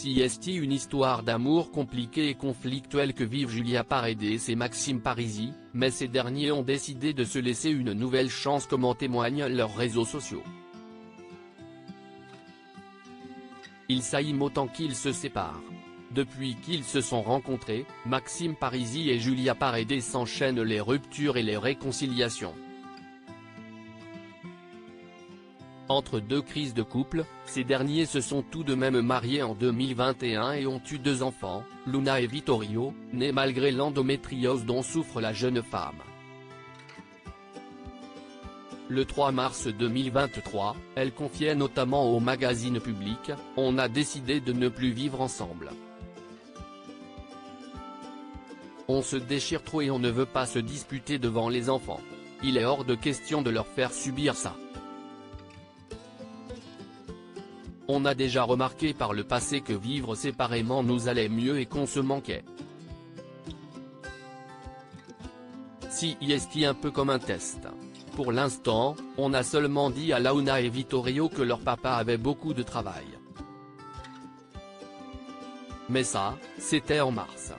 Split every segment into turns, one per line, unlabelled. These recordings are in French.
C'est une histoire d'amour compliquée et conflictuelle que vivent Julia Paredes et Maxime Parisi, mais ces derniers ont décidé de se laisser une nouvelle chance comme en témoignent leurs réseaux sociaux. Ils s'aiment autant qu'ils se séparent. Depuis qu'ils se sont rencontrés, Maxime Parisi et Julia Paredes s'enchaînent les ruptures et les réconciliations. Entre deux crises de couple, ces derniers se sont tout de même mariés en 2021 et ont eu 2 enfants, Luna et Vittorio, nés malgré l'endométriose dont souffre la jeune femme. Le 3 mars 2023, elle confiait notamment au magazine Public, « On a décidé de ne plus vivre ensemble. On se déchire trop et on ne veut pas se disputer devant les enfants. Il est hors de question de leur faire subir ça. On a déjà remarqué par le passé que vivre séparément nous allait mieux et qu'on se manquait. C'est un peu comme un test. Pour l'instant, on a seulement dit à Luna et Vittorio que leur papa avait beaucoup de travail. Mais ça, c'était en mars.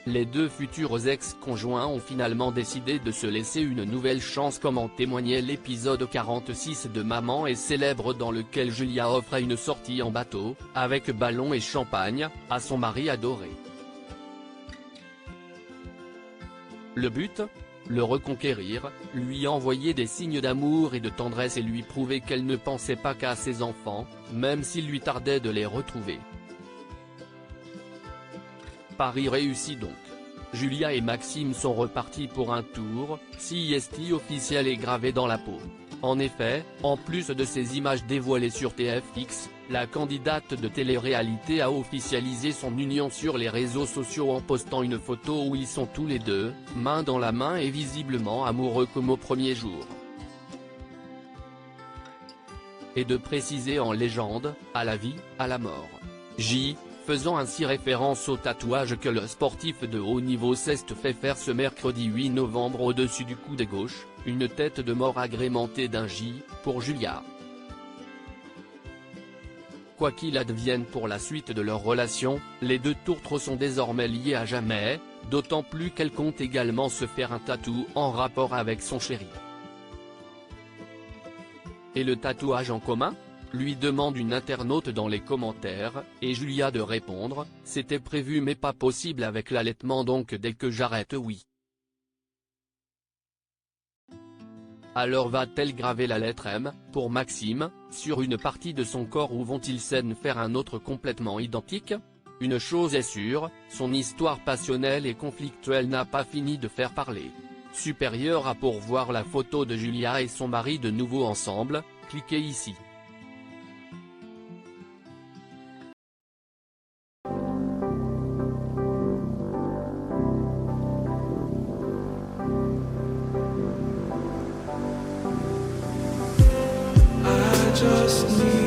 Les 2 futurs ex-conjoints ont finalement décidé de se laisser une nouvelle chance comme en témoignait l'épisode 46 de Maman est célèbre dans lequel Julia offre une sortie en bateau, avec ballon et champagne, à son mari adoré. Le but ? Le reconquérir, lui envoyer des signes d'amour et de tendresse et lui prouver qu'elle ne pensait pas qu'à ses enfants, même s'il lui tardait de les retrouver. Pari réussi donc. Julia et Maxime sont repartis pour un tour, c'est officiel et gravé dans la peau. En effet, en plus de ces images dévoilées sur TFX, la candidate de télé-réalité a officialisé son union sur les réseaux sociaux en postant une photo où ils sont tous les deux, main dans la main et visiblement amoureux comme au premier jour. Et de préciser en légende, à la vie, à la mort. Faisant ainsi référence au tatouage que le sportif de haut niveau s'est fait faire ce mercredi 8 novembre au-dessus du coude gauche, une tête de mort agrémentée d'un J, pour Julia. Quoi qu'il advienne pour la suite de leur relation, les 2 tourtereaux sont désormais liés à jamais, d'autant plus qu'elle compte également se faire un tatou en rapport avec son chéri. Et le tatouage en commun ? Lui demande une internaute dans les commentaires, et Julia de répondre, « C'était prévu mais pas possible avec l'allaitement donc dès que j'arrête oui. » Alors va-t-elle graver la lettre M, pour Maxime, sur une partie de son corps ou vont-ils s'en faire un autre complètement identique ? Une chose est sûre, son histoire passionnelle et conflictuelle n'a pas fini de faire parler. Supérieur à pour voir la photo de Julia et son mari de nouveau ensemble, cliquez ici.
Just need